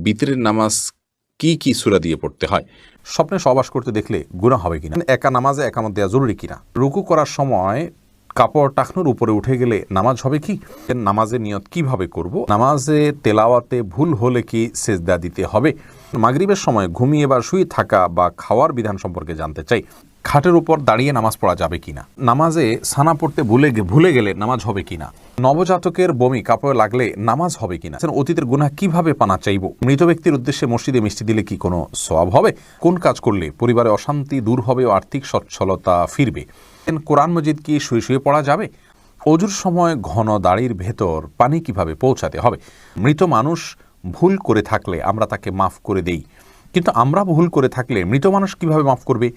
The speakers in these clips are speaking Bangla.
বিতরের নামাজ কি সূরা দিয়ে পড়তে হয়? স্বপ্নে সহবাস করতে দেখলে গুনাহ হবে কিনা, একা নামাজে একামত দেওয়া জরুরি কিনা, রুকু করার সময় কাপড় টাকনুর উপরে উঠে গেলে নামাজ হবে কি, নামাজের নিয়ত কিভাবে করব, নামাজে তেলাওয়াতে ভুল হলে কি সেজদা দিতে হবে, মাগরিবের সময় ঘুমিয়ে বা শুয়ে থাকা বা খাওয়ার বিধান সম্পর্কে জানতে চাই, খাটের উপর দাঁড়িয়ে নামাজ পড়া যাবে কিনা, নামাজে সানা পড়তে ভুলে গেলে নামাজ হবে কিনা, নবজাতকের বমি কাপড়ে লাগলে নামাজ হবে কিনা, অতীতের গুনাহ কিভাবে পানা চাইব, মৃত ব্যক্তির উদ্দেশ্যে মসজিদে মিষ্টি দিলে কি কোনো সওয়াব হবে, কোন কাজ করলে পরিবারে অশান্তি দূর হবে ও আর্থিক সচ্ছলতা ফিরবে, কোরআন মজিদ কি শুয়ে শুয়ে পড়া যাবে, অজুর সময় ঘন দাড়ির ভেতর পানি কিভাবে পৌঁছাতে হবে, মৃত মানুষ ভুল করে থাকলে আমরা তাকে মাফ করে দেই, কিন্তু আমরা ভুল করে থাকলে মৃত মানুষ কিভাবে মাফ করবে,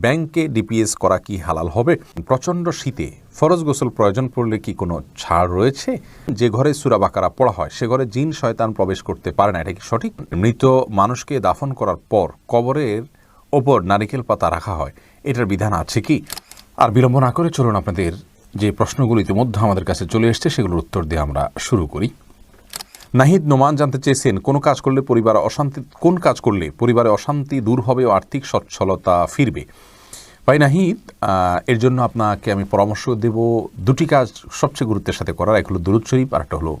ব্যাংকে ডিপিএস করা কি হালাল হবে, প্রচণ্ড শীতে ফরজ গোসল প্রয়োজন পড়লে কি কোনো ছাড় রয়েছে, যে ঘরে সূরা বাকারা পড়া হয় সে ঘরে জিন শয়তান প্রবেশ করতে পারে না, এটা কি সঠিক, মৃত মানুষকে দাফন করার পর কবরের ওপর নারিকেল পাতা রাখা হয়, এটার বিধান আছে কি। আর বিলম্ব না করে চলুন আপনাদের যে প্রশ্নগুলো ইতিমধ্যে আমাদের কাছে চলে এসছে সেগুলোর উত্তর দিয়ে আমরা শুরু করি। নাহিদ নোমান জানতে চেয়েছেন কোন কাজ করলে পরিবারে অশান্তি দূর হবে ও আর্থিক সচ্ছলতা ফিরবে। ভাই নাহিদ, এর জন্য আপনাকে আমি পরামর্শ দেব দুটি কাজ সবচেয়ে গুরুত্বের সাথে করার, এক হলো দুরূদ শরীফ আর একটা হলো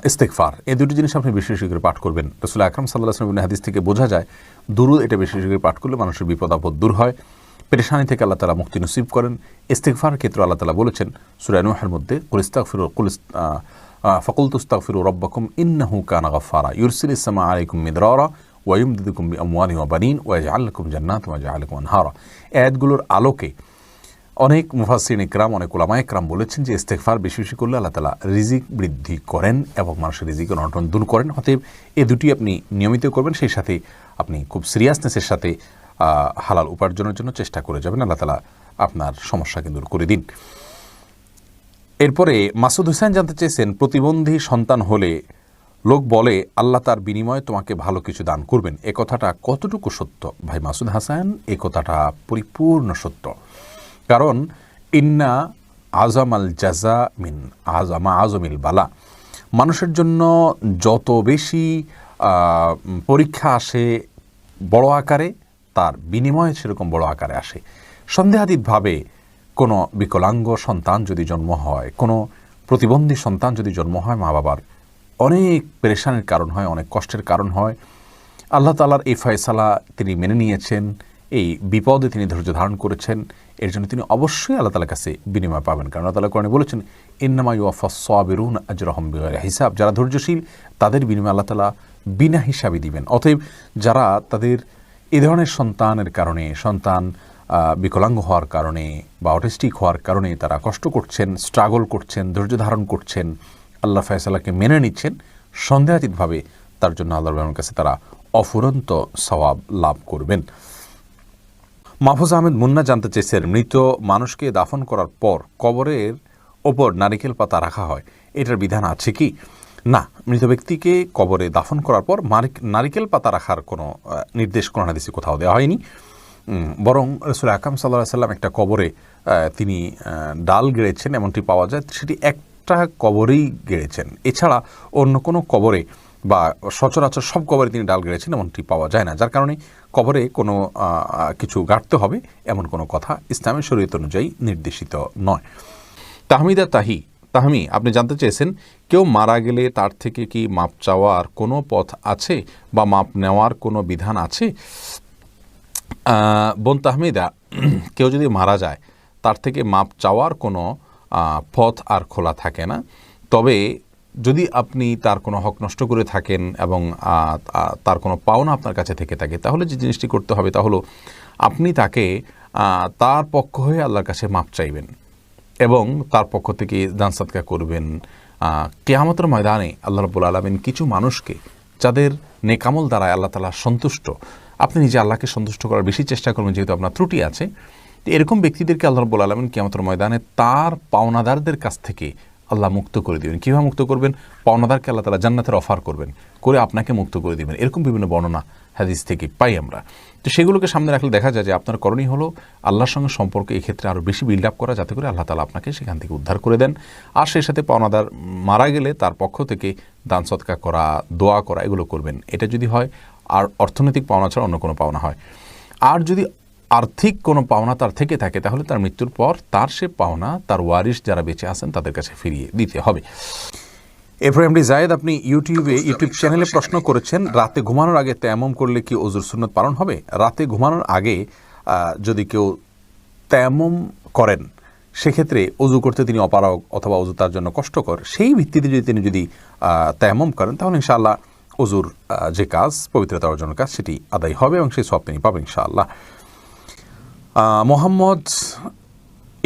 ইস্তেগফার। এই দুটি জিনিস আপনি বেশি বেশি করে পাঠ করবেন। রাসূল আকরাম সাল্লাল্লাহু আলাইহি ওয়াসাল্লাম হাদিস থেকে বোঝা যায় দুরূদ এটা বেশি বেশি করে পাঠ করলে মানুষের বিপদ আপদ দূর হয়, পেরেশানি থেকে আল্লাহ তাআলা মুক্তি নসিব করেন। ইস্তেগফার ক্ষেত্রে আল্লাহ তাআলা বলেছেন সূরা নূহের মধ্যে ফাকুলতু ইস্তাগফিরু রাব্বাকুম ইন্নাহু কানা গাফফারা ইউরসিলিস সামা আলাইকুম মিদরারা ওয়া ইউমদিদুকুম বিআমওয়ালিন ওয়া বানিন ওয়া ইয়াজআল লাকুম জান্নাতিন ওয়া ইয়াজআল লাকুম আনহারা। আয়াতগুলোর আলোকে অনেক মুফাসসিরিন ইকরাম, অনেক উলামা ইকরাম বলেছেন যে ইস্তেগফার বেশি বেশি করলে আল্লাহ তাআলা রিজিক বৃদ্ধি করেন এবং মানুষের রিজিকের অনটন দূর করেন। অতএব এই দুটি আপনি নিয়মিত করবেন, সেই সাথে আপনি খুব সিরিয়াসনেসের সাথে হালাল উপার্জনের জন্য চেষ্টা করে যাবেন, আল্লাহ তাআলা আপনার সমস্যাকে দূর করে দিন। এরপরে মাসুদ হোসেন জানতে চেয়েছেন প্রতিবন্ধী সন্তান হলে লোক বলে আল্লাহ তার বিনিময়ে তোমাকে ভালো কিছু দান করবেন, এ কথাটা কতটুকু সত্য? ভাই মাসুদ হাসান, এ কথাটা পরিপূর্ণ সত্য, কারণ ইন্না আজামাল জাজা মিন আজমিল বালা। মানুষের জন্য যত বেশি পরীক্ষা আসে বড় আকারে, তার বিনিময়ে সেরকম বড় আকারে আসে। সন্দেহাতীতভাবে কোনো বিকলাঙ্গ সন্তান যদি জন্ম হয়, কোনো প্রতিবন্ধী সন্তান যদি জন্ম হয়, মা বাবার অনেক পেরেশানির কারণ হয়, অনেক কষ্টের কারণ হয়। আল্লাহ তাআলার এই ফয়সালা তিনি মেনে নিয়েছেন, এই বিপদে তিনি ধৈর্য ধারণ করেছেন, এর জন্য তিনি অবশ্যই আল্লাহ তাআলার কাছে বিনিময় পাবেন। কারণ আল্লাহ তাআলা কোরআনে বলেছেন ইন্নামা ইউওয়াফাস সাবিরুনা আজরাহুম বিগাইরি হিসাব, যারা ধৈর্যশীল তাদের বিনিময় আল্লাহ তাআলা বিনা হিসাবে দিবেন। অতএব যারা তাদের এ ধরনের সন্তানের কারণে, সন্তান বিকলাঙ্গ হওয়ার কারণে বা অটিস্টিক হওয়ার কারণে তারা কষ্ট করছেন, স্ট্রাগল করছেন, ধৈর্য ধারণ করছেন, আল্লাহ ফয়সালাকে মেনে নিচ্ছেন, সন্দেহাতীতভাবে তার জন্য আল্লাহর কাছে তারা অফুরন্ত সওয়াব লাভ করবেন। মাহফুজ আহমেদ মুন্না জানতে চেয়েছেন মৃত মানুষকে দাফন করার পর কবরের ওপর নারিকেল পাতা রাখা হয়, এটার বিধান আছে কি? না, মৃত ব্যক্তিকে কবরে দাফন করার পর নারিকেল পাতা রাখার কোনো নির্দেশ কোরআন হাদিসে কোথাও দেওয়া হয়নি। বরং রাসূল আকরাম সাল্লাল্লাহু আলাইহি ওয়াসাল্লাম একটা কবরে তিনি ডাল গেড়েছেন এমনটি পাওয়া যায়, সেটি একটা কবরেই গেড়েছেন, এছাড়া অন্য কোনো কবরে বা সচরাচর সব কবরে তিনি ডাল গেড়েছেন এমনটি পাওয়া যায় না, যার কারণে কবরে কোনো কিছু গাড়তে হবে এমন কোনো কথা ইসলামের শরীয়ত অনুযায়ী নির্দেশিত নয়। তাহমি আপনি জানতে চেয়েছেন কেউ মারা গেলে তার থেকে কি মাপ চাওয়ার কোনো পথ আছে বা মাপ নেওয়ার কোনো বিধান আছে? বোন তাহমিদা, কেউ যদি মারা যায় তার থেকে মাপ চাওয়ার কোনো পথ আর খোলা থাকে না। তবে যদি আপনি তার কোনো হক নষ্ট করে থাকেন এবং তার কোনো পাওনা আপনার কাছে থেকে থাকে, তাহলে যে জিনিসটি করতে হবে তা হলো আপনি তাকে তার পক্ষ হয়ে আল্লাহর কাছে মাপ চাইবেন এবং তার পক্ষ থেকে দান সাদকা করবেন। কিয়ামতের ময়দানে আল্লাহ রাব্বুল আলামিন কিছু মানুষকে, যাদের নেকামল দ্বারা আল্লাহ তাআলা সন্তুষ্ট, আপনি নিজে আল্লাহকে সন্তুষ্ট করার বেশি চেষ্টা করবেন যেহেতু আপনার ত্রুটি আছে, এরকম ব্যক্তিদেরকে আল্লাহ রাব্বুল আলামিন কিয়ামতের ময়দানে তার পাওনাদারদের কাছ থেকে আল্লাহ মুক্ত করে দিবেন। কীভাবে মুক্ত করবেন? পাওনাদারকে আল্লাহ তাআলা জান্নাতের অফার করবেন, করে আপনাকে মুক্ত করে দিবেন। এরকম বিভিন্ন বর্ণনা হাদিস থেকে পাই আমরা। তো সেগুলোকে সামনে রাখলে দেখা যায় যে আপনার করণীয় হলো আল্লাহর সঙ্গে সম্পর্ক এই ক্ষেত্রে আরও বেশি বিল্ড আপ করা, যাতে করে আল্লাহ তাআলা আপনাকে সেখান থেকে উদ্ধার করে দেন। আর সেই সাথে পাওনাদার মারা গেলে তার পক্ষ থেকে দান সদকা করা, দোয়া করা, এগুলো করবেন। এটা যদি হয়, আর অর্থনৈতিক পাওনা ছাড়া অন্য কোনো পাওনা হয়। আর যদি আর্থিক কোনো পাওনা তার থেকে থাকে, তাহলে তার মৃত্যুর পর তার সে পাওনা তার ওয়ারিশ যারা বেঁচে আছেন তাদের কাছে ফিরিয়ে দিতে হবে। এরপরে এমডি জায়েদ, আপনি ইউটিউব চ্যানেলে প্রশ্ন করেছেন, রাতে ঘুমানোর আগে তায়াম্মুম করলে কি ওযুর সুন্নত পালন হবে? রাতে ঘুমানোর আগে যদি কেউ তায়াম্মুম করেন, সেক্ষেত্রে ওযু করতে তিনি অপারগ অথবা ওযু তার জন্য কষ্টকর, সেই ভিত্তিতে তিনি যদি তায়াম্মুম করেন, তাহলে ইনশাআল্লাহ ওযুর যে কাজ, পবিত্রতা অর্জনের কাজ, সেটি আদায় হবে এবং সেই সওয়াব তিনি পাবেন ইনশাআল্লাহ। মোহাম্মদ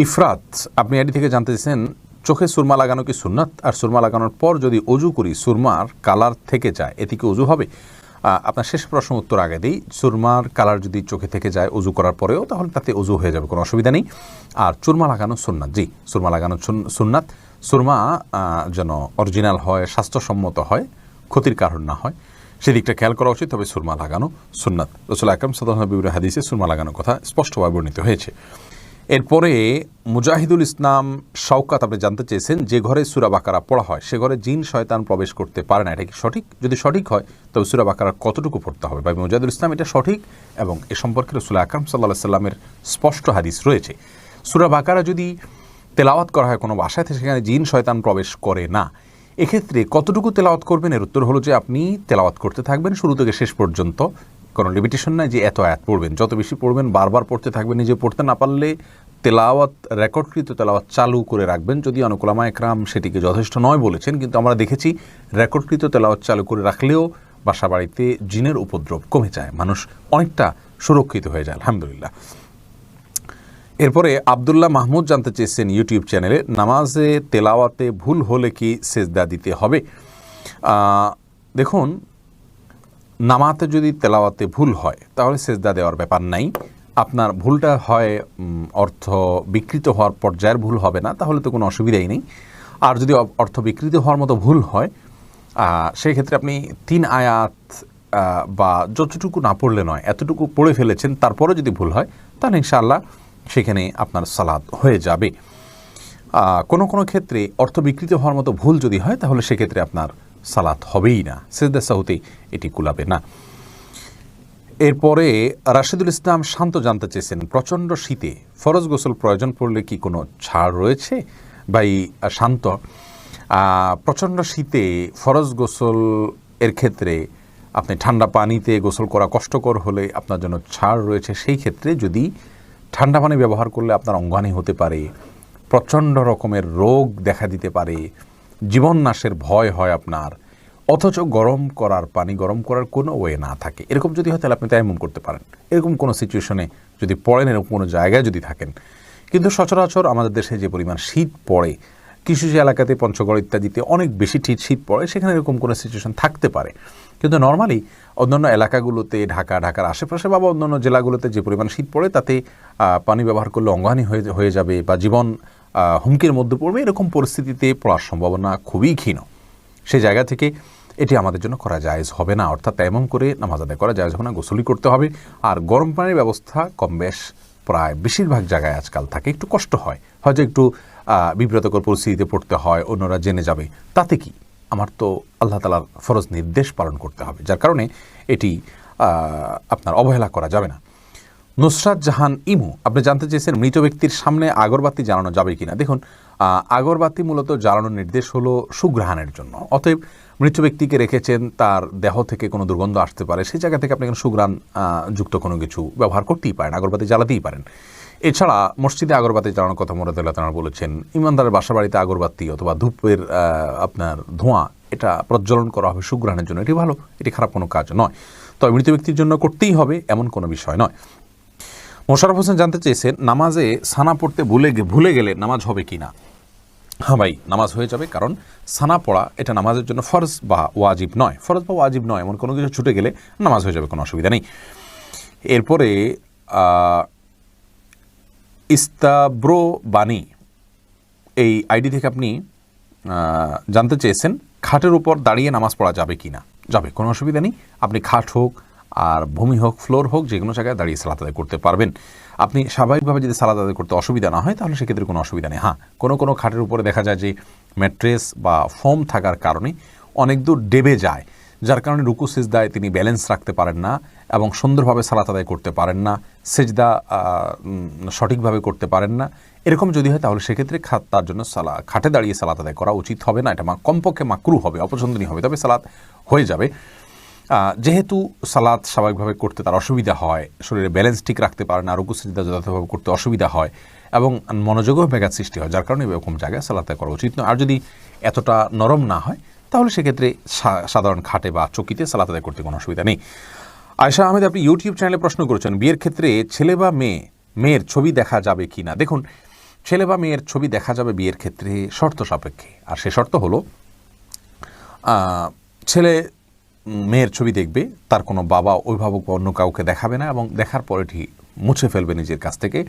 ইফরাত, আপনি এটি থেকে জানতে চেয়েছেন, চোখে সুরমা লাগানো কি সুন্নাত? আর সুরমা লাগানোর পর যদি অজু করি সুরমার কালার থেকে যায়, এতে কি অজু হবে? আপনার শেষ প্রশ্ন উত্তর আগে দিই। সুরমার কালার যদি চোখে থেকে যায় অজু করার পরেও, তাহলে তাতে অজু হয়ে যাবে, কোনো অসুবিধা নেই। আর চুরমা লাগানো সুন্নাত, জি, সুরমা লাগানো সুন্নাত। সুরমা যেন অরিজিনাল হয়, স্বাস্থ্যসম্মত হয়, ক্ষতির কারণ না হয়, সেদিকটা খেয়াল করা উচিত। তবে সুরমা লাগানো সুন্নাত। রাসূল আকরাম সাল্লাল্লাহু আলাইহি ওয়াসাল্লামের হাদিসে সুরমা লাগানোর কথা স্পষ্টভাবে বর্ণিত হয়েছে। এরপরে মুজাহিদুল ইসলাম শওকাত, আপনি জানতে চেয়েছেন, যে ঘরে সূরা বাকারা পড়া হয় সে ঘরে জিন শয়তান প্রবেশ করতে পারে না, এটা কি সঠিক? যদি সঠিক হয় তবে সূরা বাকারা কতটুকু পড়তে হবে? ভাই মুজাহিদুল ইসলাম, এটা সঠিক এবং এ সম্পর্কে রাসূল আকরাম সাল্লাল্লাহু আলাইহি ওয়াসাল্লামের স্পষ্ট হাদিস রয়েছে। সূরা বাকারা যদি তেলাওয়াত করা হয় কোনো বাসায়, সেখানে জিন শয়তান প্রবেশ করে না। এক্ষেত্রে কতটুকু তেলাওয়াত করবেন? এর উত্তর হলো যে আপনি তেলাওয়াত করতে থাকবেন শুরু থেকে শেষ পর্যন্ত, কোনো লিমিটেশন নাই যে এত আয়াত পড়বেন। যত বেশি পড়বেন, বারবার পড়তে থাকবেন। নিজে পড়তে না পারলে তেলাওয়াত, রেকর্ডকৃত তেলাওয়াত চালু করে রাখবেন। যদি অনেক উলামা একরাম সেটিকে যথেষ্ট নয় বলেছেন, কিন্তু আমরা দেখেছি রেকর্ডকৃত তেলাওয়াত চালু করে রাখলেও বাসা বাড়িতে জিনের উপদ্রব কমে যায়, মানুষ অনেকটা সুরক্ষিত হয়ে যায়, আলহামদুলিল্লাহ। এরপরে আব্দুল্লাহ মাহমুদ জানতে চেয়েছেন ইউটিউব চ্যানেলে, নামাজে তেলাওয়াতে ভুল হলে কি সেজদা দিতে হবে? দেখুন, নামাতে যদি তেলাওয়াতে ভুল হয় তাহলে সেজদা দেওয়ার ব্যাপার নাই। আপনার ভুলটা হয় অর্থ বিকৃত হওয়ার পর্যায়ের ভুল হবে না, তাহলে তো কোনো অসুবিধাই নেই। আর যদি অর্থ বিকৃত হওয়ার মতো ভুল হয়, সেই ক্ষেত্রে আপনি 3 আয়াত বা যতটুকু না পড়লে নয়, এতটুকু পড়ে ফেলেছেন, তারপরে যদি ভুল হয়, তাহলে ইনশাআল্লাহ সেখানে আপনার সালাত হয়ে যাবে। কোনো কোনো ক্ষেত্রে অর্থ বিকৃত হওয়ার মতো ভুল যদি হয়, তাহলে সেক্ষেত্রে আপনার সালাত হবেই না, সেজদা সাহুতে এটি কুলাবে না। এরপরে রাশিদুল ইসলাম শান্ত জানতে চেয়েছেন, প্রচণ্ড শীতে ফরজ গোসল প্রয়োজন পড়লে কি কোনো ছাড় রয়েছে? ভাই শান্ত, প্রচণ্ড শীতে ফরজ গোসল এর ক্ষেত্রে আপনি ঠান্ডা পানিতে গোসল করা কষ্টকর হলে আপনার জন্য ছাড় রয়েছে। সেই ক্ষেত্রে যদি ঠান্ডা পানি ব্যবহার করলে আপনার অঙ্গহানি হতে পারে, প্রচণ্ড রকমের রোগ দেখা দিতে পারে, জীবন নাশের ভয় হয় আপনার, অথচ গরম করার কোনো ওয়ে না থাকে, এরকম যদি হয় তাহলে আপনি তায়াম্মুম করতে পারেন। এরকম কোনো সিচুয়েশনে যদি পড়েন, এরকম কোনো জায়গায় যদি থাকেন। কিন্তু সচরাচর আমাদের দেশে যে পরিমাণ শীত পড়ে, কিছু কিছু এলাকাতে পঞ্চগড় ইত্যাদিতে অনেক বেশি শীত পড়ে, সেখানে এরকম কোনো সিচুয়েশন থাকতে পারে। কিন্তু নর্মালি অন্যান্য এলাকাগুলোতে, ঢাকার আশেপাশে বা অন্যান্য জেলাগুলোতে যে পরিমাণ শীত পড়ে, তাতে পানি ব্যবহার করলে অঙ্গহানি হয়ে যাবে বা জীবন হুমকির মধ্যে পড়বে, এরকম পরিস্থিতিতে পড়ার সম্ভাবনা খুবই ক্ষীণ। সেই জায়গা থেকে এটি আমাদের জন্য করা জায়েজ হবে না, অর্থাৎ তায়াম্মুম করে নামাজ আদায় করা জায়েজ হবে না, গোসলই করতে হবে। আর গরম পানির ব্যবস্থা কম বেশ প্রায় বেশিরভাগ জায়গায় আজকাল থাকে, একটু কষ্ট হয়, হয়তো একটু বিব্রতকর পরিস্থিতিতে পড়তে হয়, অন্যরা জেনে যাবে, তাতে কি, আমার তো আল্লাহ তাআলার ফরজ নির্দেশ পালন করতে হবে, যার কারণে এটি আপনার অবহেলা করা যাবে না। নুসরাত জাহান ইমু, আপনি জানতে চেয়েছেন, মৃত ব্যক্তির সামনে আগরবাতি জ্বালানো যাবে কিনা? দেখুন, আগরবাতি মূলত জ্বালানোর নির্দেশ হলো সুঘ্রাণের জন্য। অতএব মৃত ব্যক্তিকে রেখেছেন, তার দেহ থেকে কোনো দুর্গন্ধ আসতে পারে, সেই জায়গা থেকে আপনি সুঘ্রাণ যুক্ত কোনো কিছু ব্যবহার করতেই পারেন, আগরবাতি জ্বালাতেই পারেন। এছাড়া মসজিদে আগরবাতি জ্বালানোর কথা মুরাদুল্লাহ তাআলা বলেছেন। ইমানদারের বাসা বাড়িতে আগরবাতি অথবা ধূপের আপনার ধোঁয়া, এটা প্রজ্বলন করা হবে সুঘ্রাণের জন্য, এটি ভালো, এটি খারাপ কোনো কাজ নয়। তবে মৃত ব্যক্তির জন্য করতেই হবে এমন কোনো বিষয় নয়। মোশাররফ হোসেন জানতে চেয়েছেন, নামাজে সানা পড়তে ভুলে গেলে নামাজ হবে কি না? হ্যাঁ ভাই, নামাজ হয়ে যাবে, কারণ সানা পড়া এটা নামাজের জন্য ফরজ বা ওয়াজিব নয়। ফরজ বা ওয়াজিব নয় এমন কোনো কিছু ছুটে গেলে নামাজ হয়ে যাবে, কোনো অসুবিধা নেই। এরপরে ইস্তাব্রো বাণী, এই আইডি থেকে আপনি জানতে চেয়েছেন খাটের উপর দাঁড়িয়ে নামাজ পড়া যাবে কি না। যাবে, কোনো অসুবিধা নেই। আপনি খাট হোক আর ভূমি হোক, ফ্লোর হোক, যে কোনো জায়গায় দাঁড়িয়ে সালাত আদায় করতে পারবেন। আপনি স্বাভাবিকভাবে যদি সালাত আদায় করতে অসুবিধা না হয় তাহলে সেক্ষেত্রে কোনো অসুবিধা নেই। হ্যাঁ, কোনো খাটের উপরে দেখা যায় যে ম্যাট্রেস বা ফোম থাকার কারণে অনেক দূর ডেবে যায়, যার কারণে রুকু সিজদায় তিনি ব্যালেন্স রাখতে পারেন না এবং সুন্দরভাবে সালাত আদায় করতে পারেন না, সেজদা সঠিকভাবে করতে পারেন না। এরকম যদি হয় তাহলে সেক্ষেত্রে তার জন্য খাটে দাঁড়িয়ে সালাত আদায় করা উচিত হবে না। এটা কমপক্ষে মাকরু হবে, অপছন্দনীয় হবে, তবে সালাত হয়ে যাবে। যেহেতু সালাত স্বাভাবিকভাবে করতে তার অসুবিধা হয়, শরীরে ব্যালেন্স ঠিক রাখতে পারে না, রুকু সিজদা যথাযথভাবে করতে অসুবিধা হয় এবং মনোযোগও ব্যাঘাত সৃষ্টি হয়, যার কারণে এরকম জায়গায় সালাত আদায় করা উচিত নয়। আর যদি এতটা নরম না হয় তাহলে সেক্ষেত্রে সাধারণ খাটে বা চকিতে সালাত আদায় করতে কোনো অসুবিধা নেই। আয়েশা আহমেদ, আপনি ইউটিউব চ্যানেলে প্রশ্ন করেছেন বিয়ের ক্ষেত্রে ছেলে বা মেয়ের ছবি দেখা যাবে কি না। দেখুন, ছেলে বা মেয়ের ছবি দেখা যাবে বিয়ের ক্ষেত্রে শর্ত সাপেক্ষে। আর সে শর্ত হলো ছেলে মেয়ের ছবি দেখবে, তার কোনো বাবা, অভিভাবক বা অন্য কাউকে দেখাবে না এবং দেখার পরে ঠিক মুছে ফেলবে নিজের কাছ থেকে।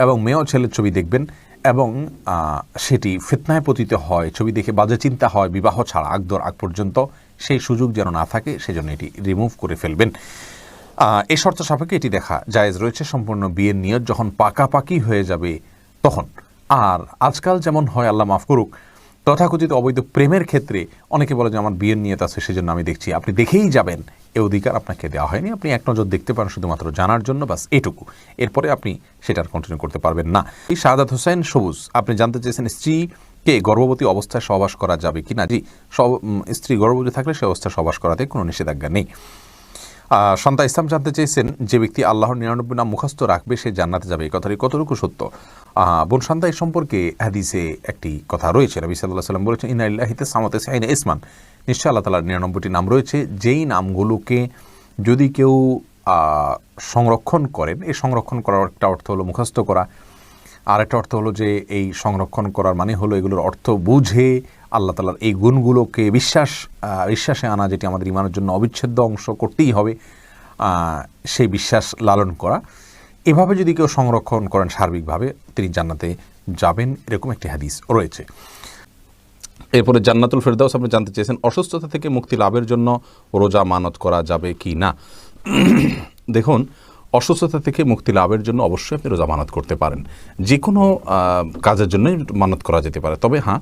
এবং মেয়েও ছেলের ছবি দেখবেন এবং সেটি ফিতনায় পতিত হয়, ছবি দেখে বাজে চিন্তা হয় বিবাহ ছাড়া আগ পর্যন্ত, সেই সুযোগ যেন না থাকে সেজন্য এটি রিমুভ করে ফেলবেন। এই শর্ত সাপেক্ষে এটি দেখা জায়েজ রয়েছে সম্পূর্ণ বিয়ের নিয়ত যখন পাকাপাকি হয়ে যাবে তখন। আর আজকাল যেমন হয়, আল্লাহ মাফ করুক, তথাকথিত অবৈধ প্রেমের ক্ষেত্রে অনেকে বলে যে আমার বিয়ের নিয়ত আছে সেজন্য আমি দেখছি, আপনি দেখেই যাবেন, এ অধিকার আপনাকে দেওয়া হয়নি। আপনি এক নজর দেখতে পারেন শুধুমাত্র জানার জন্য, বাস এটুকু। এরপরে আপনি সেটার কন্টিনিউ করতে পারবেন না। এই শাহাদাত হোসেন সবুজ, আপনি জানতে চেয়েছেন স্ত্রীকে গর্ভবতী অবস্থায় সহবাস করা যাবে কি না। জি, স্ত্রী গর্ভবতী থাকলে সে অবস্থায় সহবাস করাতে কোনো নিষেধাজ্ঞা নেই। সন্তা ইসলাম জানতে চেয়েছেন যে ব্যক্তি আল্লাহর 99 নাম মুখস্থ রাখবে সে জান্নাতে যাবে, এই কথাটি কতটুকু সত্য। বোন সন্তা এই সম্পর্কে হাদিসে একটি কথা রয়েছে, নবী সাল্লাল্লাহু আলাইহি ওয়াসাল্লাম বলেছেন ইন্না লিল্লাহি তাসআমাতে সাইনা ইসমান, নিশ্চয় আল্লাহ তাআলার 99টি নাম রয়েছে, যেই নামগুলোকে যদি কেউ সংরক্ষণ করেন, এই সংরক্ষণ করার একটা অর্থ হলো মুখস্থ করা, আর একটা অর্থ হলো যে এই সংরক্ষণ করার মানে হলো এগুলোর অর্থ বুঝে আল্লাহ তাআলার এই গুণগুলোকে বিশ্বাসে আনা, যেটি আমাদের ঈমানের জন্য অবিচ্ছেদ্য অংশ, করতেই হবে, সেই বিশ্বাস লালন করা। এভাবে যদি কেউ সংরক্ষণ করেন সার্বিকভাবে, তিনি জান্নাতে যাবেন, এরকম একটি হাদিস রয়েছে। এরপরে জান্নাতুল ফেরদাউস আপনি জানতে চেয়েছেন অসুস্থতা থেকে মুক্তি লাভের জন্য রোজা মানত করা যাবে কি না। দেখুন, অসুস্থতা থেকে মুক্তি লাভের জন্য অবশ্যই আপনি রোজা মানত করতে পারেন, যে কোনো কাজের জন্যই মানত করা যেতে পারে। তবে হ্যাঁ,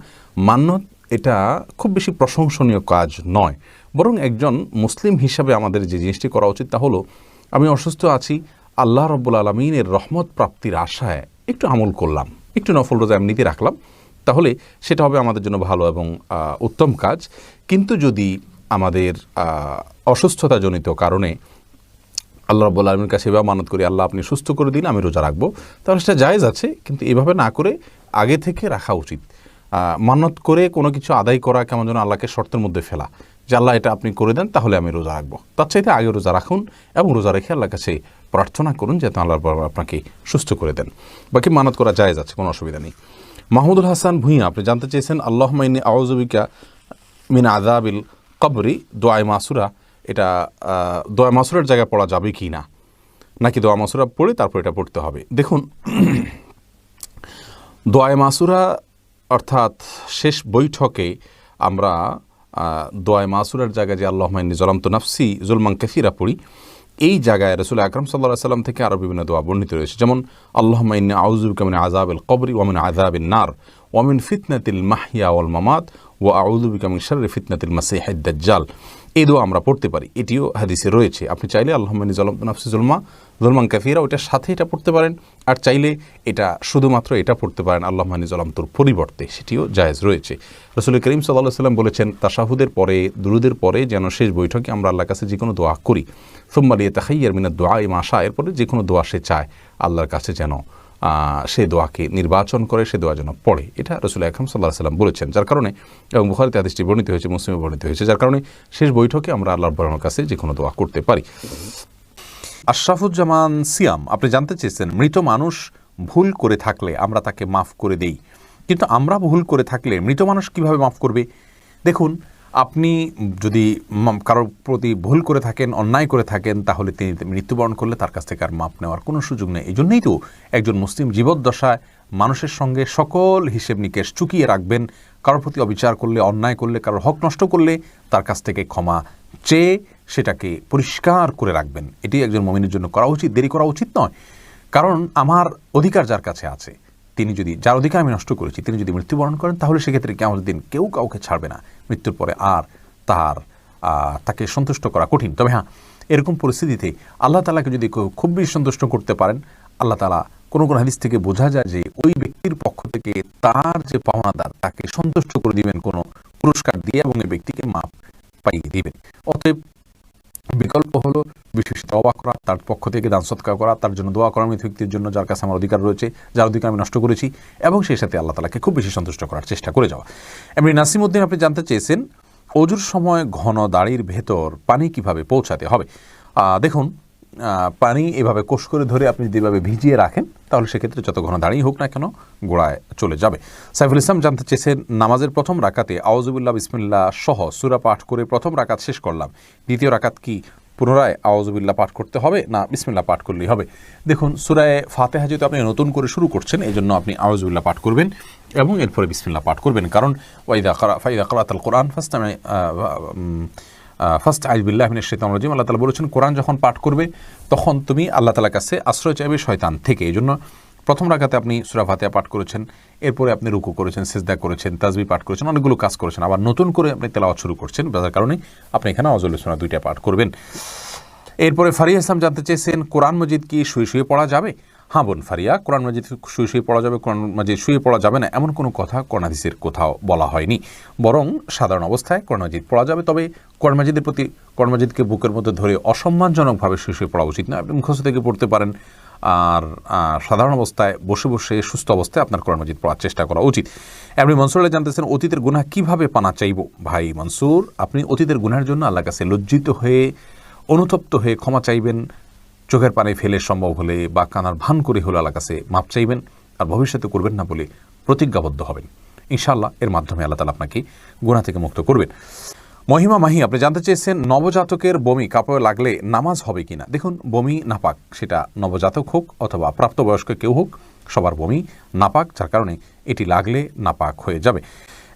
মানত এটা খুব বেশি প্রশংসনীয় কাজ নয়, বরং একজন মুসলিম হিসাবে আমাদের যে জিনিসটি করা উচিত তা হলো, আমি অসুস্থ আছি, আল্লাহ রাব্বুল আলামিনের রহমত প্রাপ্তির আশায় একটু আমল করলাম, একটু নফল রোজা এমনিতে রাখলাম, তাহলে সেটা হবে আমাদের জন্য ভালো এবং উত্তম কাজ। কিন্তু যদি আমাদের অসুস্থতাজনিত কারণে আল্লাহ রাব্বুল আলামিনের কাছে এভাবে মানত করি, আল্লাহ আপনি সুস্থ করে দিন, আমি রোজা রাখবো, তাহলে সেটা জায়েজ আছে, কিন্তু এভাবে না করে আগে থেকে রাখা উচিত। মানত করে কোনো কিছু আদায় করা কেমন যেন আল্লাহকে শর্তের মধ্যে ফেলা, যে আল্লাহ এটা আপনি করে দেন তাহলে আমি রোজা রাখবো। তার চাইতে আগে রোজা রাখুন এবং রোজা রেখে আল্লাহর কাছে প্রার্থনা করুন যাতে আল্লাহ আপনাকে সুস্থ করে দেন। বাকি মানত করা জায়েজ আছে, কোনো অসুবিধা নেই। মাহমুদুল হাসান ভূঁইয়া আপনি জানতে চেয়েছেন আল্লাহুম্মা ইন্নী আউযু বিকা মিন আযাবিল কবরি, দোয়া মাসুরা, এটা দোয়া মাসুরার জায়গায় পড়া যাবে কি না, নাকি দোয়া মাসুরা পড়ে তারপর এটা পড়তে হবে। দেখুন, দোয়া মাসুরা অর্থাৎ শেষ বৈঠকে আমরা দোয়া মাসুরার জায়গায় যে আল্লাহুম্মা ইন্নী যালামতু নাফসি যুলমান কাসীরা পড়ি, এই জায়গায় রাসূল আকরাম সাল্লাল্লাহু আলাইহি ওয়াসাল্লাম থেকে আরও বিভিন্ন দোয়া বর্ণিত রয়েছে, যেমন আল্লাহুম্মা ইন্নী আউযু বিকা মিন আযাবিল কবরি ওয়া মিন আযাবিন নার ওয়া মিন ফিতনাতিল মাহইয়া ওয়াল মামাত ওয়া আউযু বিকা মিন শাররি ফিতনাতিল মাসীহিদ দাজ্জাল। এই দোয়া আমরা পড়তে পারি, এটিও হাদিসে রয়েছে। আপনি চাইলে আল্লাহুম্মা ইন্নী যালামতু নাফসি যুলমান কাসীরা ওইটার সাথে এটা পড়তে পারেন, আর চাইলে এটা শুধুমাত্র এটা পড়তে পারেন আল্লাহুম্মা ইন্নী যালামতুর পরিবর্তে, সেটিও জায়েজ রয়েছে। রাসূল করিম সাল্লাল্লাহু আলাইহি ওয়াসাল্লাম বলেছেন তাশাহুদের পরে, দুরুদের পরে যেন শেষ বৈঠকে আমরা আল্লাহর কাছে যে কোনো দোয়া করি, সুম্মা লিয়াতাখাইয়ার মিনাদ দুআ মা শা, এরপরে যে কোনো দোয়া সে চায় আল্লাহর কাছে যেন সে দোয়াকে নির্বাচন করে, সে দোয়া যেন পড়ে। এটা রাসূল আকরাম সাল্লাল্লাহু আলাইহি ওয়াসাল্লাম বলেছেন, যার কারণে, এবং বুখারীতে হাদিসটি বর্ণিত হয়েছে, মুসলিমে বর্ণিত হয়েছে, যার কারণে শেষ বৈঠকে আমরা আল্লাহর কাছে যে কোনো দোয়া করতে পারি। আশরাফুজ্জামান সিয়াম আপনি জানতে চেয়েছেন মৃত মানুষ ভুল করে থাকলে আমরা তাকে মাফ করে দেই, কিন্তু আমরা ভুল করে থাকলে মৃত মানুষ কিভাবে মাফ করবে। দেখুন, আপনি যদি কারোর প্রতি ভুল করে থাকেন, অন্যায় করে থাকেন, তাহলে তিনি মৃত্যুবরণ করলে তার কাছ থেকে আর মাপ নেওয়ার কোনো সুযোগ নেই। এই জন্যই তো একজন মুসলিম জীবদ্দশায় মানুষের সঙ্গে সকল হিসেব নিকেশ চুকিয়ে রাখবেন, কারোর প্রতি অবিচার করলে, অন্যায় করলে, কারোর হক নষ্ট করলে তার কাছ থেকে ক্ষমা চেয়ে সেটাকে পরিষ্কার করে রাখবেন। এটি একজন মুমিনের জন্য করা উচিত, দেরি করা উচিত নয়। কারণ আমার অধিকার যার কাছে আছে, তিনি যদি, যার অধিকার আমি নষ্ট করেছি, তিনি যদি মৃত্যুবরণ করেন তাহলে সেক্ষেত্রে কিয়ামতের দিন কেউ কাউকে ছাড়বে না। মৃত্যুর পরে আর তাকে সন্তুষ্ট করা কঠিন। তবে হ্যাঁ, এরকম পরিস্থিতিতে আল্লাহ তাআলাকে যদি খুব বেশি সন্তুষ্ট করতে পারেন, আল্লাহ তাআলা কোনো হাদিস থেকে বোঝা যায় যে ওই ব্যক্তির পক্ষ থেকে তার যে পাওনাদার তাকে সন্তুষ্ট করে দিবেন কোনো পুরস্কার দিয়ে, এবং এই ব্যক্তিকে মাপ পাইয়ে দিবেন। অতএব বিকল্প হলো বিশেষ তওবা করা, তার পক্ষ থেকে দান সদকা করা, তার জন্য দোয়া করা, মৃত ব্যক্তির জন্য যার কাছে আমার অধিকার রয়েছে, যার অধিকার আমি নষ্ট করেছি, এবং সেই সাথে আল্লাহ তাআলাকে খুব বেশি সন্তুষ্ট করার চেষ্টা করে যাওয়া। এমনি নাসিমউদ্দিন, আপনি জানতে চেয়েছেন অজুর সময় ঘন দাড়ির ভেতর পানি কিভাবে পৌঁছাতে হবে। দেখুন, পানি এভাবে কোষ করে ধরে আপনি যদি এভাবে ভিজিয়ে রাখেন তাহলে সেক্ষেত্রে যত ঘন দাঁড়িয়ে হোক না কেন গোড়ায় চলে যাবে। সাইফুল ইসলাম জানতে চেয়েছেন নামাজের প্রথম রাকাতে আউযুবিল্লাহ বিসমিল্লাহ সহ সূরা পাঠ করে প্রথম রাকাত শেষ করলাম, দ্বিতীয় রাকাত কি পুনরায় আউযুবিল্লাহ পাঠ করতে হবে না বিসমিল্লাহ পাঠ করলেই হবে? দেখুন, সূরায়ে ফাতিহা যেহেতু আপনি নতুন করে শুরু করছেন, এই জন্য আপনি আউযুবিল্লাহ পাঠ করবেন এবং এরপরে বিসমিল্লাহ পাঠ করবেন। কারণ ফাইদা ক্রাআতাল কুরআন ফাস্তাইয বিল্লাহি মিনাশ শাইতানির রাজিম, আল্লাহ তাআলা বলেছেন কোরআন যখন পাঠ করবে তখন তুমি আল্লাহ তাআলার কাছে আশ্রয় চাইবে শয়তান থেকে। এই জন্য প্রথম রাকাতে আপনি সূরা ফাতিহা পাঠ করেছেন, এরপরে আপনি রুকু করেছেন, সিজদা করেছেন, তাসবিহ পাঠ করেছেন, অনেকগুলো কাজ করেছেন, আবার নতুন করে আপনি তেলাওয়াত শুরু করছেন, যার কারণে আপনি এখানে আউযুবিল্লাহ সূরা 2টা পাঠ করবেন। এরপরে ফারিয়া ইসলাম জানতে চেয়েছেন কোরআন মাজিদ কি শুয়ে শুয়ে পড়া যাবে? হ্যাঁ বোন ফারিয়া, কোরআন মাজিদ শুয়ে শুয়ে পড়া যাবে, কোরআন মাজিদ শুয়ে পড়া যাবে না এমন কোনো কথা কোরআন হাদিসের কোথাও বলা হয়নি, বরং সাধারণ অবস্থায় কোরআন মাজিদ পড়া যাবে। তবে কোরআন মাজিদের প্রতি, কোরআন মাজিদকে বুকের মধ্যে ধরে অসম্মানজনকভাবে শুয়ে শুয়ে পড়া উচিত না। আপনি মুখস্থ থেকে পড়তে পারেন, আর সাধারণ অবস্থায় বসে বসে সুস্থ অবস্থায় আপনার কোরআন মাজিদ পড়ার চেষ্টা করা উচিত। আপনি মনসুর আলী জানতেছেন অতীতের গুনাহ কিভাবে পানা চাইব? ভাই মনসুর, আপনি অতীতের গুনাহের জন্য আল্লাহর কাছে লজ্জিত হয়ে, অনুতপ্ত হয়ে ক্ষমা চাইবেন, চোখের পানি ফেলে সম্ভব হলে বা কানার ভান করে হলে আল্লাহর কাছে মাপ চাইবেন, আর ভবিষ্যতে করবেন না বলে প্রতিজ্ঞাবদ্ধ হবেন। ইনশাআল্লাহ এর মাধ্যমে আল্লাহ তাআলা আপনাকে গুনাহ থেকে মুক্ত করবেন। মহিমা মাহি, আপনি জানতে চেয়েছেন নবজাতকের বমি কাপড়ে লাগলে নামাজ হবে কিনা? দেখুন, বমি নাপাক, সেটা নবজাতক হোক অথবা প্রাপ্তবয়স্ক কেউ হোক, সবার বমি নাপাক, যার কারণে এটি লাগলে নাপাক হয়ে যাবে।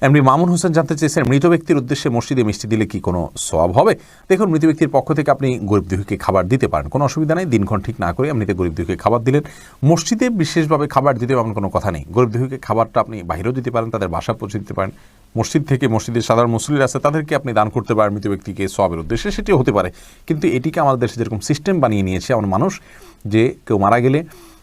এমনি মামুন হোসেন জানতে চেয়েছেন মৃত ব্যক্তির উদ্দেশ্যে মসজিদে মিষ্টি দিলে কি কোনো সওয়াব হবে? দেখুন, মৃত ব্যক্তির পক্ষ থেকে আপনি গরিব দুঃখীকে খাবার দিতে পারেন, কোনো অসুবিধা নেই। দিনক্ষণ ঠিক না করে এমনিতে গরিব দুঃখীকে খাবার দিলেন। মসজিদে বিশেষভাবে খাবার দিতে এমন কোনো কথা নেই। গরিব দুঃখীকে খাবারটা আপনি বাইরেও দিতে পারেন, তাদের বাসা পৌঁছে দিতে পারেন। মসজিদ থেকে, মসজিদের সাধারণ মুসল্লিরা আছে তাদেরকে আপনি দান করতে পারেন মৃত ব্যক্তিকে সওয়াবের উদ্দেশ্যে, সেটিও হতে পারে। কিন্তু এটিকে আমাদের দেশে যেরকম সিস্টেম বানিয়ে নিয়েছে এমন মানুষ, যে কেউ মারা গেলে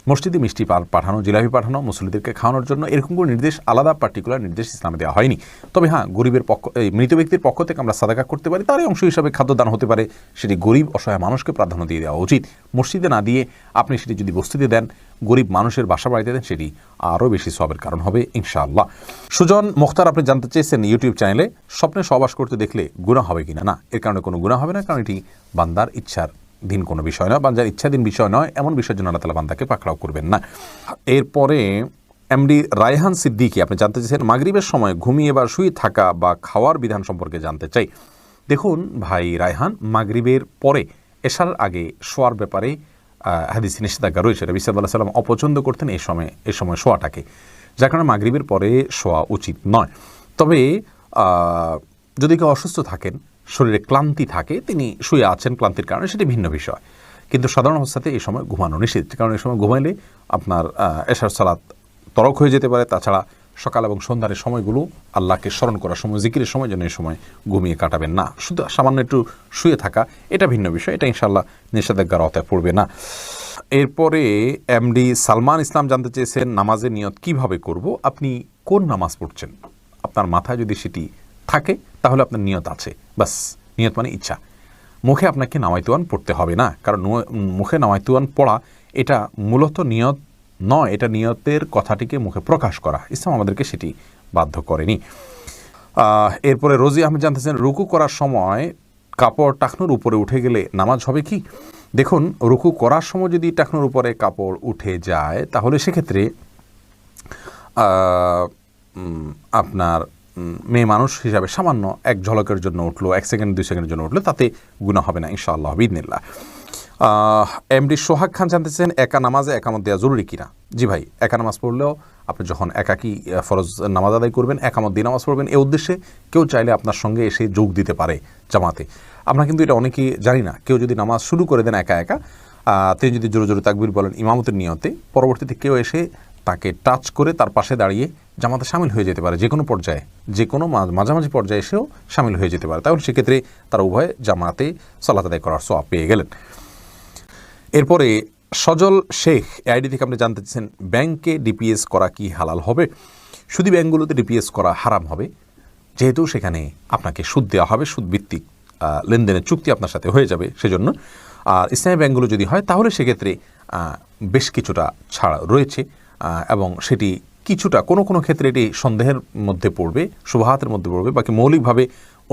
মসজিদে মিষ্টি পাঠানো, জিলাপি পাঠানো, মুসল্লিদেরকে খাওয়ানোর জন্য, এরকম কোনো নির্দেশ, আলাদা পার্টিকুলার নির্দেশ ইসলামে দেওয়া হয়নি। তবে হ্যাঁ, গরিবের পক্ষ, মৃত ব্যক্তির পক্ষ থেকে আমরা সাদাকা করতে পারি, তারই অংশ হিসাবে খাদ্যদান হতে পারে, সেটি গরিব অসহায় মানুষকে প্রাধান্য দিয়ে দেওয়া উচিত। মসজিদে না দিয়ে আপনি সেটি যদি বস্তিতে দেন, গরিব মানুষের বাসা বাড়িতে দেন, সেটি আরও বেশি সওয়াবের কারণ হবে ইনশাআল্লাহ। সুজন মুখতার, আপনি জানতে চেয়েছেন ইউটিউব চ্যানেলে স্বপ্নে সহবাস করতে দেখলে গুনাহ হবে কিনা? না, এর কারণে কোনো গুনাহ হবে না, কারণ এটি বান্দার ইচ্ছার দিন কোনো বিষয় নয়, বান্দার ইচ্ছাধীন বিষয় নয়, এমন বিষয়ের জন্য আল্লাহ তাআলা বান্দাকে পাকড়াও করবেন না। এরপরে এমডি রায়হান সিদ্দিকী, আপনি জানতে চেয়েছেন মাগরিবের সময় ঘুমিয়ে বা শুয়ে থাকা বা খাওয়ার বিধান সম্পর্কে জানতে চাই। দেখুন ভাই রায়হান, মাগরিবের পরে এশার আগে শোয়ার ব্যাপারে হাদিসে নিষেধাজ্ঞা রয়েছে। নবী সাল্লাল্লাহু আলাইহি ওয়াসাল্লাম অপছন্দ করতেন এই সময় শোয়াটাকে, যার কারণে মাগরিবের পরে শোয়া উচিত নয়। তবে যদি কেউ অসুস্থ থাকেন, শরীরে ক্লান্তি থাকে, তিনি শুয়ে আছেন ক্লান্তির কারণে, সেটি ভিন্ন বিষয়। কিন্তু সাধারণ অবস্থাতে এই সময় ঘুমানো নিষেধ, কারণ এই সময় ঘুমাইলে আপনার এশার সালাত তরক হয়ে যেতে পারে। তাছাড়া সকাল এবং সন্ধ্যার সময়গুলো আল্লাহকে স্মরণ করার সময়, জিকিরের সময় যেন এই সময় ঘুমিয়ে কাটাবেন না। শুধু সামান্য একটু শুয়ে থাকা, এটা ভিন্ন বিষয়, এটা ইনশাআল্লাহ নিষেধাজ্ঞার আওতায় পড়বে না। এরপরে এমডি সালমান ইসলাম জানতে চেয়েছেন নামাজের নিয়ত কিভাবে করব? আপনি কোন নামাজ পড়ছেন, আপনার মাথায় যদি সেটি থাকে তাহলে আপনার নিয়ত আছে, বাস। নিয়ত মানে ইচ্ছা। মুখে আপনাকে নামাইতুয়ান পড়তে হবে না, কারণ মুখে নামাইতুয়ান পড়া এটা মূলত নিয়ত নয়, এটা নিয়তের কথাটিকে মুখে প্রকাশ করা। ইসলাম আমাদেরকে সেটি বাধ্য করেনি। এরপরে রোজি আহমেদ জানতেছেন রুকু করার সময় কাপড় টাকনুর উপরে উঠে গেলে নামাজ হবে কি? দেখুন, রুকু করার সময় যদি টাকনুর উপরে কাপড় উঠে যায় তাহলে সেক্ষেত্রে আপনার মেয়ে মানুষ হিসাবে সামান্য এক ঝলকের জন্য উঠলো, 1 সেকেন্ড 2 সেকেন্ডের জন্য উঠলো, তাতে গুনাহ হবে না ইনশাআল্লাহ বিইذনিল্লাহ। এমডি সোহাগ খান জানতে চান একা নামাজে একামত দেওয়া জরুরি কিনা। জি ভাই, একা নামাজ পড়লেও আপনি যখন একাকী ফরজ নামাজ আদায় করবেন, একামত দিয়ে নামাজ পড়বেন, এই উদ্দেশ্যে কেউ চাইলে আপনার সঙ্গে এসে যোগ দিতে পারে জামাতে। আমরা কিন্তু এটা অনেকেই জানি না। কেউ যদি নামাজ শুরু করে দেন একা একা, তিনি যদি জোরে জোরে তাকবীর বলেন ইমামতের নিয়তে, পরবর্তীতে কেউ এসে তাকে টাচ করে তার পাশে দাঁড়িয়ে জামাতে শামিল হয়ে যেতে পারে, যে কোনো পর্যায়ে, যে কোনো মাঝামাঝি পর্যায়ে এসেও শামিল হয়ে যেতে পারে। তাহলে সেক্ষেত্রে তারা উভয়ে জামাতে সালাত আদায় করার সওয়াব পেয়ে গেলেন। এরপরে সজল শেখ আইডি থেকে আপনি জানতে চাচ্ছেন ব্যাংকে ডিপিএস করা কি হালাল হবে? শুধু ব্যাংকগুলোতে ডিপিএস করা হারাম হবে, যেহেতু সেখানে আপনাকে সুদ দেওয়া হবে, সুদভিত্তিক লেনদেনের চুক্তি আপনার সাথে হয়ে যাবে সেজন্য। আর ইসলামী ব্যাংকগুলো যদি হয় তাহলে সেক্ষেত্রে বেশ কিছুটা ছাড় রয়েছে, এবং সেটি কিছুটা কোনো কোনো ক্ষেত্রে এটি সন্দেহের মধ্যে পড়বে, শুবহাতের মধ্যে পড়বে, বাকি মৌলিকভাবে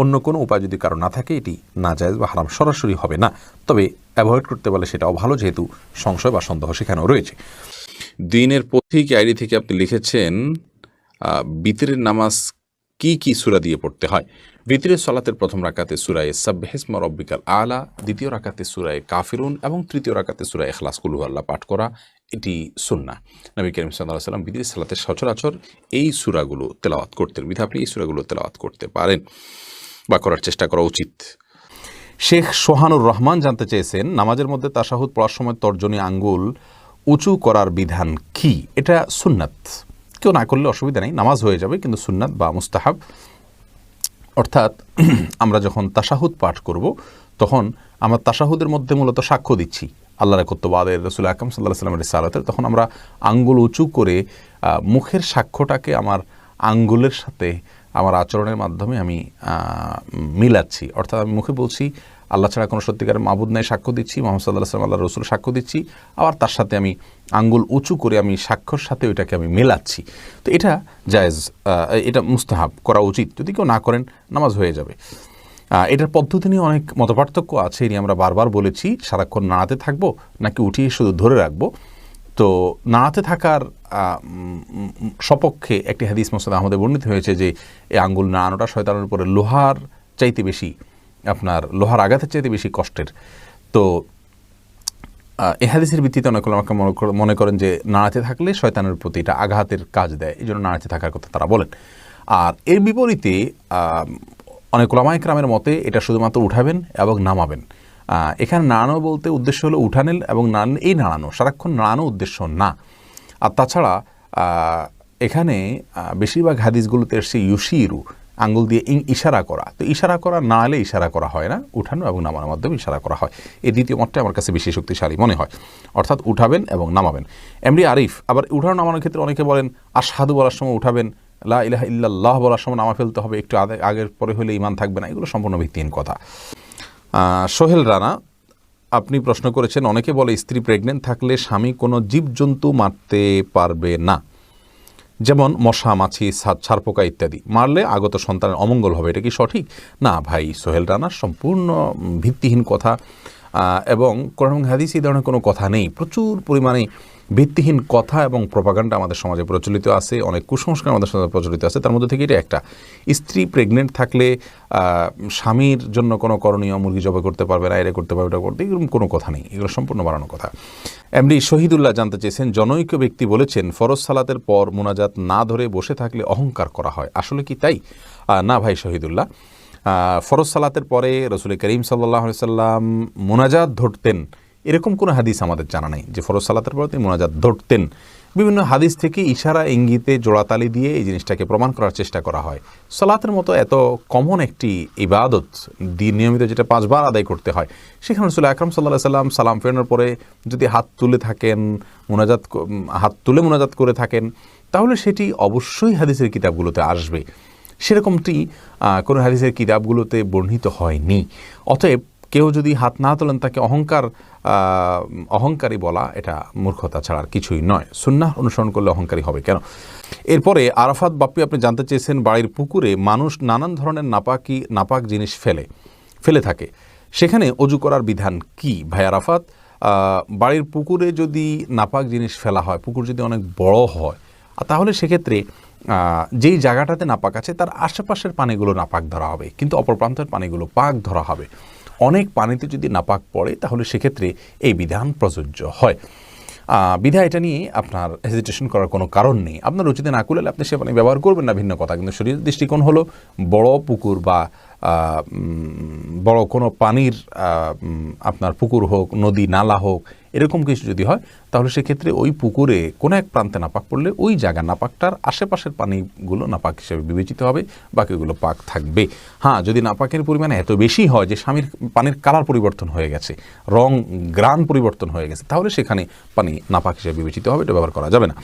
অন্য কোনো উপায় যদি কারো না থাকে এটি নাজায়েজ বা হারাম সরাসরি হবে না। তবে অ্যাভয়েড করতে পারলে সেটাও ভালো, যেহেতু সংশয় বা সন্দেহ সেখানেও রয়েছে। দিনের পথিক আইডি থেকে আপনি লিখেছেন বিতরের নামাজ কি কি সূরা দিয়ে পড়তে হয়? বিতরের সালাতের প্রথম রাকাতে সূরায়ে সাব্বিহিসমা রব্বিকাল আলা, দ্বিতীয় রাকাতে সূরায়ে কাফিরুন এবং তৃতীয় রাকাতে সূরায়ে ইখলাস কুল হুয়াল্লাহ পাঠ করা এটি সুন্নাহ। নবী করিম সাল্লাল্লাহু আলাইহি ওয়াসাল্লাম বিতরের সালাতের সচরাচর এই সূরাগুলো তেলাওয়াত করতেন, বিধায় আপনি এই সূরাগুলো তেলাওয়াত করতে পারেন বা করার চেষ্টা করা উচিত। শেখ সোহানুর রহমান জানতে চেয়েছেন নামাজের মধ্যে তাশাহুদ পড়ার সময় তর্জনী আঙ্গুল উঁচু করার বিধান কি? এটা সুন্নাত, কেউ না করলে অসুবিধা নেই, নামাজ হয়ে যাবে, কিন্তু সুন্নাত বা মুস্তাহাব। অর্থাৎ আমরা যখন তাশাহুদ পাঠ করব তখন আমরা তাশাহুদের মধ্যে মূলত সাক্ষ্য দিচ্ছি আল্লাহর একত্ববাদের, রাসূল আকরাম সাল্লাল্লাহু আলাইহি ওয়াসাল্লামের রিসালাতের, তখন আমরা আঙ্গুল উঁচু করে মুখের সাক্ষ্যটাকে আমার আঙ্গুলের সাথে আমার আচরণের মাধ্যমে আমি মিলাচ্ছি। অর্থাৎ আমি মুখে বলছি আল্লাহ ছাড়া কোনো সত্যিকারের মাবুদ নাই, সাক্ষ্য দিচ্ছি, মুহাম্মদ সাল্লাল্লাহু আলাইহি ওয়াসাল্লাম আল্লাহর রাসূল সাক্ষ্য দিচ্ছি, আবার তার সাথে আমি আঙ্গুল উঁচু করে আমি সাক্ষ্যর সাথে ওইটাকে আমি মেলাচ্ছি। তো এটা জায়েজ, এটা মুস্তাহাব, করা উচিত। যদি কেউ না করেন নামাজ হয়ে যাবে। এটার পদ্ধতি নিয়ে অনেক মতপার্থক্য আছে, এটি আমরা বারবার বলেছি। সারাক্ষণ নাড়াতে থাকবো নাকি উঠিয়ে শুধু ধরে রাখবো? তো নাড়াতে থাকার সপক্ষে একটি হাদিস মুসনাদ আহমদে বর্ণিত হয়েছে যে এই আঙ্গুল নাড়ানোটা শয়তানের উপরে লোহার চাইতে বেশি, আপনার লোহার আঘাতের চাইতে বেশি কষ্টের। তো এই হাদিসের ভিত্তিতে অনেক আমাকে মনে করেন যে নাড়াতে থাকলে শয়তানের প্রতি এটা আঘাতের কাজ দেয়, এই জন্য নাড়াতে থাকার কথা তারা বলেন। আর এর বিপরীতে অনেক উলামায়ে কেরামের মতে এটা শুধুমাত্র উঠাবেন এবং নামাবেন। এখানে নাড়ানো বলতে উদ্দেশ্য হলো উঠানেন এবং নাড়ানো, এই নাড়ানো, সারাক্ষণ নাড়ানো উদ্দেশ্য না। আর তাছাড়া এখানে বেশিরভাগ হাদিসগুলোতে এসে ইউশিরু, আঙ্গুল দিয়ে ইশারা করা। তো ইশারা করা না হলে ইশারা করা হয় না, উঠানো এবং নামানোর মাধ্যমে ইশারা করা হয়। এই দ্বিতীয় মতটা আমার কাছে বেশি শক্তিশালী মনে হয়, অর্থাৎ উঠাবেন এবং নামাবেন। এমডি আরিফ আবার উঠানো নামানোর ক্ষেত্রে অনেকে বলেন আশহাদু বলার সময় উঠাবেন, লা ইলাহা ইল্লাল্লাহ বলার সময় নামা ফেলতে হবে, একটু আগের পরে হলে ঈমান থাকবে না। এগুলো সম্পূর্ণ ভিত্তিহীন কথা। সোহেল রানা আপনি প্রশ্ন করেছেন অনেকে বলে স্ত্রী প্রেগনেন্ট থাকলে স্বামী কোনো জীবজন্তু মারতে পারবে না, যেমন মশা, মাছি, ছারপোকা ইত্যাদি, মারলে আগত সন্তানের অমঙ্গল হবে, এটা কি সঠিক? না ভাই সোহেল রানা, সম্পূর্ণ ভিত্তিহীন কথা, এবং কোরআন এবং হাদিস এই ধরনের কোনো কথা নেই। প্রচুর পরিমাণে ভিত্তিহীন কথা এবং প্রপাগান্ডা আমাদের সমাজে প্রচলিত আছে, অনেক কুসংস্কার আমাদের সমাজে প্রচলিত আছে। তার মধ্যে থেকে এটা একটা, স্ত্রী প্রেগনেন্ট থাকলে স্বামীর জন্য কোনো করণীয়, মুরগি জবাই করতে পারবে না, এটা করতে পারবে, এটা করতে, এরকম কোনো কথা নেই, এগুলো সম্পূর্ণ বানানো কথা। এমডি শহীদুল্লাহ জানতে চেয়েছেন জনৈক ব্যক্তি বলেছেন ফরজ সালাতের পর মুনাজাত না ধরে বসে থাকলে অহংকার করা হয়, আসলে কি তাই? না ভাই শহীদুল্লাহ, ফরজ সালাতের পরে রাসূল করিম সাল্লাল্লাহু আলাইহি ওয়াসাল্লাম মুনাজাত ধরতেন এরকম কোনো হাদিস আমাদের জানা নেই যে ফরজ সালাতের পরে তিনি মুনাজাত ধরতেন। বিভিন্ন হাদিস থেকে ইশারা ইঙ্গিতে জোড়াতালি দিয়ে এই জিনিসটাকে প্রমাণ করার চেষ্টা করা হয়। সালাতের মতো এত কমন একটি ইবাদত, নিয়মিত যেটা 5 বার আদায় করতে হয়, সেখানে রাসূল আকরাম সাল্লাল্লাহু আলাইহি ওয়াসাল্লাম সালাম ফেরানোর পরে যদি হাত তুলে থাকেন, হাত তুলে মুনাজাত করে থাকেন, তাহলে সেটি অবশ্যই হাদিসের কিতাবগুলোতে আসবে। সেরকমটি কোনো হাদিসের কিতাবগুলোতে বর্ণিত হয়নি। অতএব কেউ যদি হাত না তোলেন তাকে অহংকারী বলা এটা মূর্খতা ছাড়া আর কিছুই নয়। সুন্নাহ অনুসরণ করলে অহংকারী হবে কেন? এরপরে আরাফাত বাপ্পি আপনি জানতে চেয়েছেন বাড়ির পুকুরে মানুষ নানান ধরনের নাপাক জিনিস ফেলে থাকে, সেখানে অজু করার বিধান কি? ভাই আরাফাত, বাড়ির পুকুরে যদি নাপাক জিনিস ফেলা হয়, পুকুর যদি অনেক বড় হয়, তাহলে সেক্ষেত্রে যেই জায়গাটাতে নাপাক আছে তার আশেপাশের পানিগুলো নাপাক ধরা হবে, কিন্তু অপর প্রান্তের পানিগুলো পাক ধরা হবে। অনেক পানিতে যদি নাপাক পড়ে তাহলে সেক্ষেত্রে এই বিধান প্রযোজ্য হয়। বিধায় এটা নিয়ে আপনার হেজিটেশন করার কোনো কারণ নেই। আপনার রুচিতে না করলে আপনি সে পানি ব্যবহার করবেন না, ভিন্ন কথা। কিন্তু শরীরের দৃষ্টিকোণ হলো বড় পুকুর বা বড় কোনো পানির আপনার পুকুর হোক, নদী নালা হোক, এরকম কিছু যদি হয় তাহলে সেক্ষেত্রে ওই পুকুরে কোনো এক প্রান্তে নাপাক পড়লে ওই জায়গা নাপাকটার আশেপাশের পানিগুলো নাপাক হিসেবে বিবেচিত হবে, বাকিগুলো পাক থাকবে। হ্যাঁ, যদি নাপাকের পরিমাণ এত বেশি হয় যে স্বামীর পানির কালার পরিবর্তন হয়ে গেছে, রং গ্রান পরিবর্তন হয়ে গেছে, তাহলে সেখানে পানি নাপাক হিসেবে বিবেচিত হবে, এটা ব্যবহার করা যাবে না।